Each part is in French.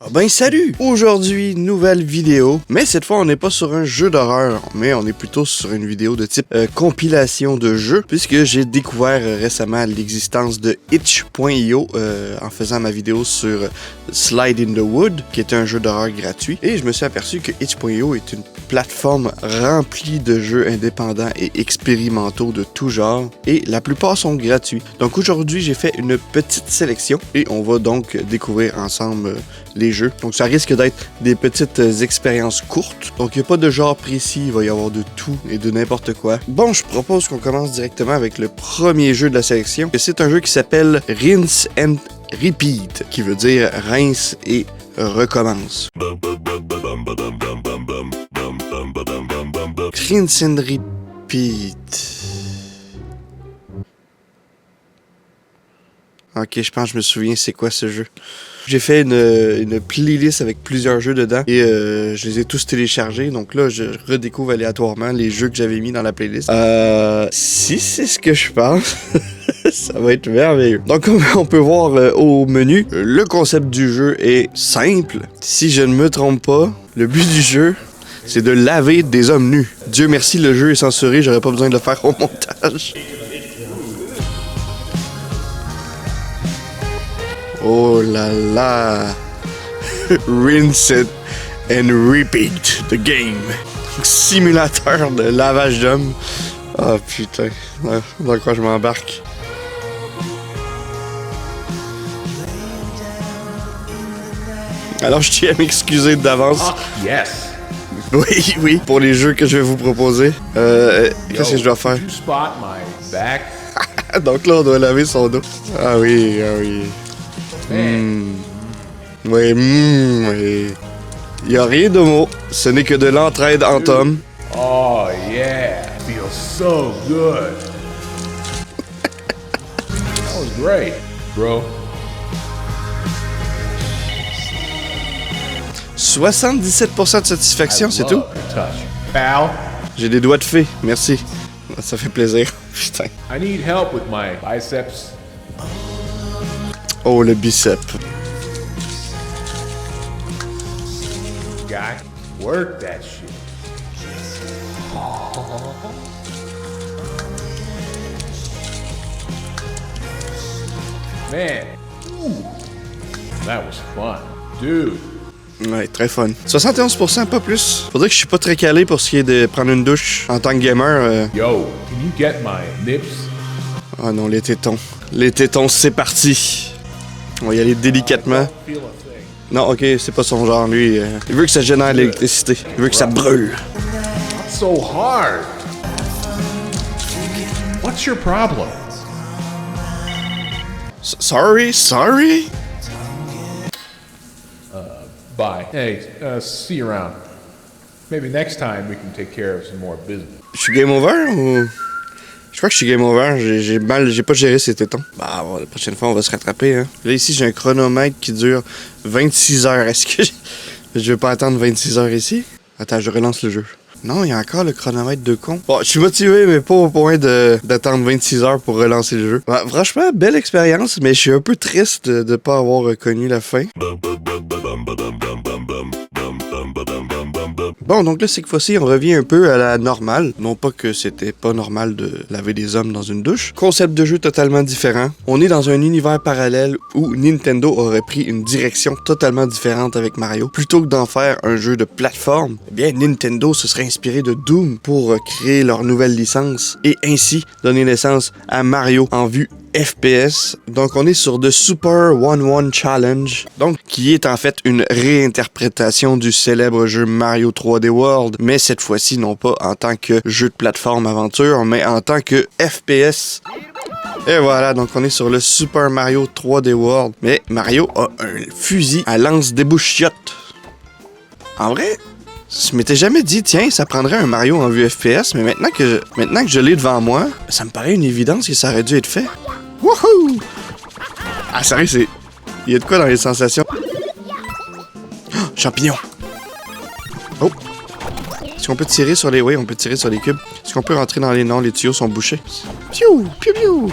Ah ben salut! Aujourd'hui, nouvelle vidéo, mais cette fois on n'est pas sur un jeu d'horreur, mais on est plutôt sur une vidéo de type compilation de jeux, puisque j'ai découvert récemment l'existence de Itch.io en faisant ma vidéo sur Slide in the Wood, qui est un jeu d'horreur gratuit, et je me suis aperçu que Itch.io est une plateforme remplie de jeux indépendants et expérimentaux de tout genre, et la plupart sont gratuits. Donc aujourd'hui, j'ai fait une petite sélection, et on va donc découvrir ensemble les jeux. Donc ça risque d'être des petites expériences courtes. Donc il n'y a pas de genre précis, il va y avoir de tout et de n'importe quoi. Bon, je propose qu'on commence directement avec le premier jeu de la sélection. C'est un jeu qui s'appelle Rinse and Repeat, qui veut dire rince et recommence. Rinse and Repeat. Ok, je pense que je me souviens c'est quoi ce jeu. J'ai fait une playlist avec plusieurs jeux dedans et je les ai tous téléchargés. Donc là, je redécouvre aléatoirement les jeux que j'avais mis dans la playlist. Si c'est ce que je pense, ça va être merveilleux. Donc on peut voir au menu, le concept du jeu est simple. Si je ne me trompe pas, le but du jeu, c'est de laver des hommes nus. Dieu merci, le jeu est censuré, j'aurais pas besoin de le faire au montage. Oh là là! Rinse it and repeat the game. Simulateur de lavage d'hommes. Ah putain, dans quoi je m'embarque? Alors je tiens à m'excuser d'avance. Yes. Oui, pour les jeux que je vais vous proposer. Qu'est-ce que je dois faire? Donc là, on doit laver son dos. Ah oui. Oui. Y a rien de mots. Ce n'est que de l'entraide entre hommes. Oh yeah, feels so good. That was great, bro. 77% de satisfaction, c'est tout. Pal, J'ai des doigts de fée, merci. Ça fait plaisir. Putain. I need help with my biceps. Oh, le bicep. Guy, work that shit. Man, that was fun, dude. Ouais, très fun. 71%, pas plus. Faudrait que je suis pas très calé pour ce qui est de prendre une douche en tant que gamer. Yo, can you get my nips? Ah non, les tétons. Les tétons, c'est parti. On va y aller délicatement. Feel a thing. Non, ok, c'est pas son genre, lui. Il veut que ça génère l'électricité. Il veut que ça brûle. Not so hard. What's your problem? Sorry? Bye. Hey, see you around. Maybe next time we can take care of some more business. Je suis game over ou... Je crois que je suis game over. J'ai pas géré ces tétons. Bah, bon, la prochaine fois, on va se rattraper, hein. Là, ici, j'ai un chronomètre qui dure 26 heures. Est-ce que je vais pas attendre 26 heures ici? Attends, je relance le jeu. Non, il y a encore le chronomètre de con. Bon, je suis motivé, mais pas au point d'attendre 26 heures pour relancer le jeu. Bah, franchement, belle expérience, mais je suis un peu triste de pas avoir reconnu la fin. Bon, donc là, cette fois-ci, on revient un peu à la normale. Non pas que c'était pas normal de laver des hommes dans une douche. Concept de jeu totalement différent. On est dans un univers parallèle où Nintendo aurait pris une direction totalement différente avec Mario. Plutôt que d'en faire un jeu de plateforme, eh bien, Nintendo se serait inspiré de Doom pour créer leur nouvelle licence et ainsi donner naissance à Mario en vue FPS. Donc on est sur The Super 1-1 Challenge, donc qui est en fait une réinterprétation du célèbre jeu Mario 3D World, mais cette fois-ci non pas en tant que jeu de plateforme aventure, mais en tant que FPS. Et voilà, donc on est sur le Super Mario 3D World, mais Mario a un fusil à lance débouchiotte. En vrai, je m'étais jamais dit, tiens, ça prendrait un Mario en vue FPS, mais maintenant que je l'ai devant moi, ça me paraît une évidence que ça aurait dû être fait. Wouhou! Ah, sérieux, il y a de quoi dans les sensations? Oh, champignons! Oh! Est-ce qu'on peut tirer sur les... Oui, on peut tirer sur les cubes. Est-ce qu'on peut rentrer dans les... Non, les tuyaux sont bouchés. Piou! Piou! Piou!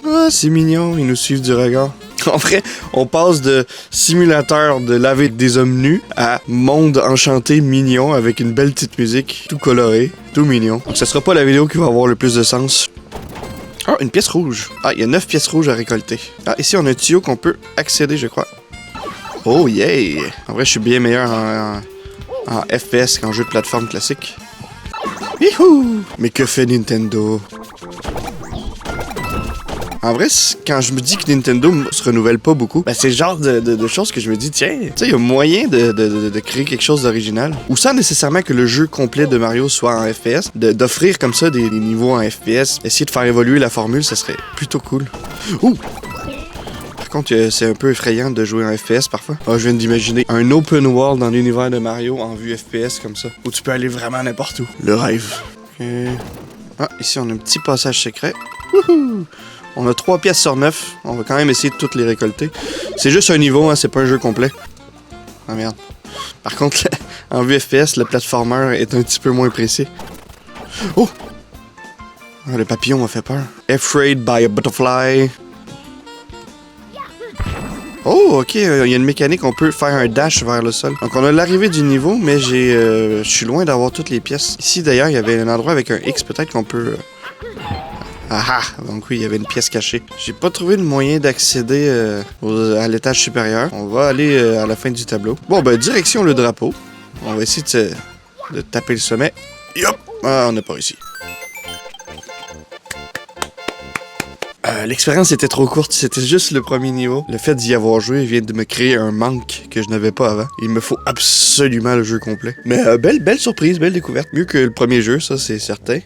Ah, c'est mignon, ils nous suivent du regard. En vrai, on passe de simulateur de laver des hommes nus à monde enchanté mignon avec une belle petite musique, tout coloré, tout mignon. Donc ce sera pas la vidéo qui va avoir le plus de sens. Ah, une pièce rouge. Ah, il y a 9 pièces rouges à récolter. Ah, ici on a un tuyau qu'on peut accéder, je crois. Oh yeah! En vrai, je suis bien meilleur en FPS qu'en jeu de plateforme classique. Youhou! Mais que fait Nintendo? En vrai, quand je me dis que Nintendo se renouvelle pas beaucoup, ben c'est le genre de choses que je me dis, tiens, tu sais, il y a moyen de créer quelque chose d'original. Ou sans nécessairement que le jeu complet de Mario soit en FPS, d'offrir comme ça des niveaux en FPS, essayer de faire évoluer la formule, ça serait plutôt cool. Ouh! Par contre, c'est un peu effrayant de jouer en FPS parfois. Ah, je viens d'imaginer un open world dans l'univers de Mario en vue FPS comme ça, où tu peux aller vraiment n'importe où. Le rêve. Okay. Ah, ici on a un petit passage secret. Wouhou! On a 3 pièces sur 9. On va quand même essayer de toutes les récolter. C'est juste un niveau, hein, c'est pas un jeu complet. Ah merde. Par contre, en vue FPS, le platformer est un petit peu moins précis. Oh! Ah, le papillon m'a fait peur. Afraid by a butterfly. Oh, ok, il y a une mécanique, on peut faire un dash vers le sol. Donc on a l'arrivée du niveau, mais je suis loin d'avoir toutes les pièces. Ici d'ailleurs, il y avait un endroit avec un X, peut-être qu'on peut... Ah ah! Donc oui, il y avait une pièce cachée. J'ai pas trouvé de moyen d'accéder à l'étage supérieur. On va aller à la fin du tableau. Bon, ben, direction le drapeau. On va essayer de taper le sommet. Yop! Ah, on n'a pas réussi. L'expérience était trop courte, c'était juste le premier niveau. Le fait d'y avoir joué vient de me créer un manque que je n'avais pas avant. Il me faut absolument le jeu complet. Mais belle surprise, belle découverte. Mieux que le premier jeu, ça c'est certain.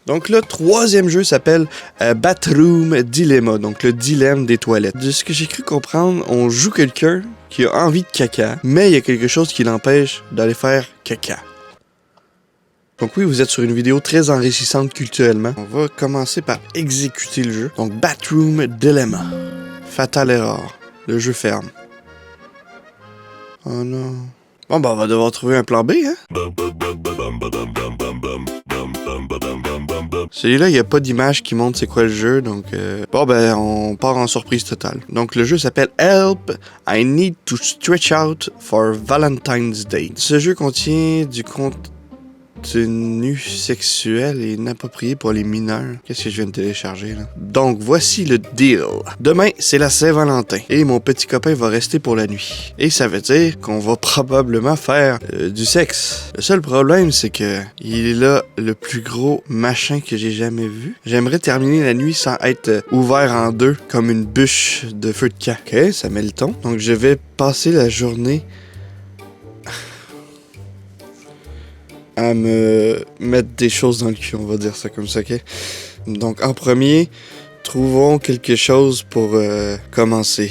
Donc le troisième jeu s'appelle Bathroom Dilemma, donc le dilemme des toilettes. De ce que j'ai cru comprendre, on joue quelqu'un qui a envie de caca, mais il y a quelque chose qui l'empêche d'aller faire caca. Donc oui, vous êtes sur une vidéo très enrichissante culturellement. On va commencer par exécuter le jeu. Donc Bathroom Dilemma. Fatale erreur. Le jeu ferme. Oh non. Bon, ben on va devoir trouver un plan B, hein? Celui-là, il n'y a pas d'image qui montre c'est quoi le jeu, donc... Bon, ben, on part en surprise totale. Donc, le jeu s'appelle Help, I Need to Stretch Out for Valentine's Day. Ce jeu contient du contenu sexuel et inapproprié pour les mineurs. Qu'est-ce que je viens de télécharger, là? Donc, voici le deal. Demain, c'est la Saint-Valentin. Et mon petit copain va rester pour la nuit. Et ça veut dire qu'on va probablement faire du sexe. Le seul problème, c'est que il est là le plus gros machin que j'ai jamais vu. J'aimerais terminer la nuit sans être ouvert en deux, comme une bûche de feu de camp. Ok, ça met le ton. Donc, je vais passer la journée à me mettre des choses dans le cul, on va dire ça comme ça, ok? Donc, en premier, trouvons quelque chose pour commencer.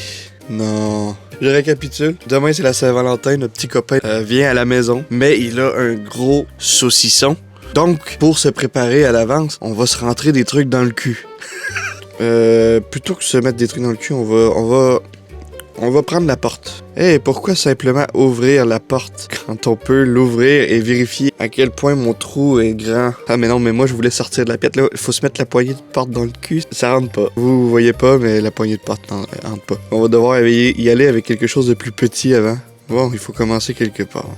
Non. Je récapitule. Demain, c'est la Saint-Valentin. Notre petit copain vient à la maison, mais il a un gros saucisson. Donc, pour se préparer à l'avance, on va se rentrer des trucs dans le cul. Plutôt que se mettre des trucs dans le cul, on va prendre la porte. Hey, pourquoi simplement ouvrir la porte quand on peut l'ouvrir et vérifier à quel point mon trou est grand? Ah mais non, mais moi je voulais sortir de la pièce. Là, il faut se mettre la poignée de porte dans le cul. Ça rentre pas. Vous voyez pas, mais la poignée de porte rentre pas. On va devoir y aller avec quelque chose de plus petit avant. Bon, il faut commencer quelque part.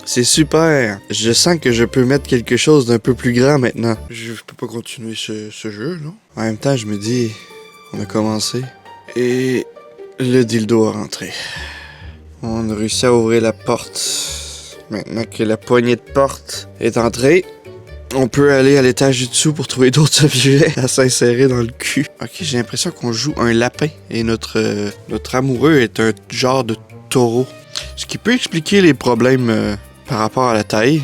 C'est super. Je sens que je peux mettre quelque chose d'un peu plus grand maintenant. Je peux pas continuer ce jeu, non? En même temps, je me dis, on a commencé. Et... le dildo a rentré. On a réussi à ouvrir la porte. Maintenant que la poignée de porte est entrée, on peut aller à l'étage du dessous pour trouver d'autres objets à s'insérer dans le cul. Ok, j'ai l'impression qu'on joue un lapin et notre amoureux est un genre de taureau. Ce qui peut expliquer les problèmes par rapport à la taille.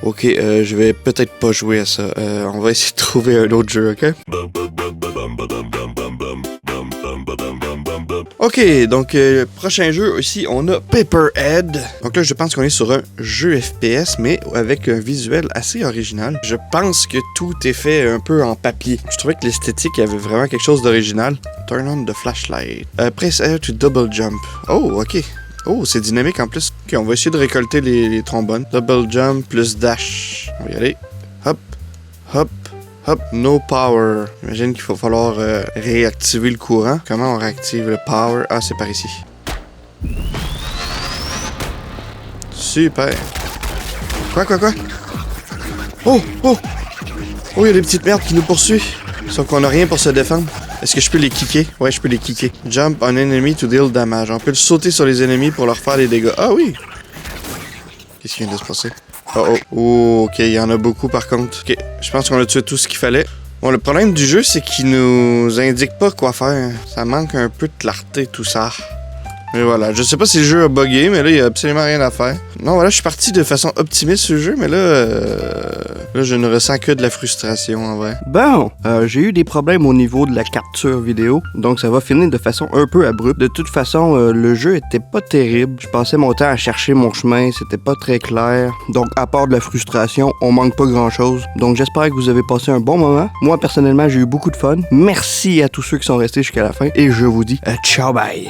Ok, je vais peut-être pas jouer à ça. On va essayer de trouver un autre jeu, ok? Ok, donc prochain jeu aussi, on a Paperhead. Donc là, je pense qu'on est sur un jeu FPS, mais avec un visuel assez original. Je pense que tout est fait un peu en papier. Je trouvais que l'esthétique avait vraiment quelque chose d'original. Turn on the flashlight. Press Air to double jump. Oh, ok. Oh, c'est dynamique en plus. Ok, on va essayer de récolter les trombones. Double jump plus dash. On va y aller. Hop, hop, Hop, no power. J'imagine qu'il va falloir réactiver le courant. Comment on réactive le power? Ah, c'est par ici. Super. Quoi? Oh! Oh, il y a des petites merdes qui nous poursuivent. Sauf qu'on a rien pour se défendre. Est-ce que je peux les kicker? Ouais, je peux les kicker. Jump on enemy to deal damage. On peut le sauter sur les ennemis pour leur faire des dégâts. Ah oui! Qu'est-ce qui vient de se passer? Oh, ok, il y en a beaucoup par contre. Ok, je pense qu'on a tué tout ce qu'il fallait. Bon, le problème du jeu, c'est qu'il nous indique pas quoi faire. Ça manque un peu de clarté, tout ça. Mais voilà, je sais pas si le jeu a bugué, mais là, il y a absolument rien à faire. Non, voilà, je suis parti de façon optimiste sur le jeu, mais là, je ne ressens que de la frustration, en vrai. Bon, j'ai eu des problèmes au niveau de la capture vidéo, donc ça va finir de façon un peu abrupte. De toute façon, le jeu était pas terrible. Je passais mon temps à chercher mon chemin, c'était pas très clair. Donc, à part de la frustration, on manque pas grand-chose. Donc, j'espère que vous avez passé un bon moment. Moi, personnellement, j'ai eu beaucoup de fun. Merci à tous ceux qui sont restés jusqu'à la fin, et je vous dis ciao, bye!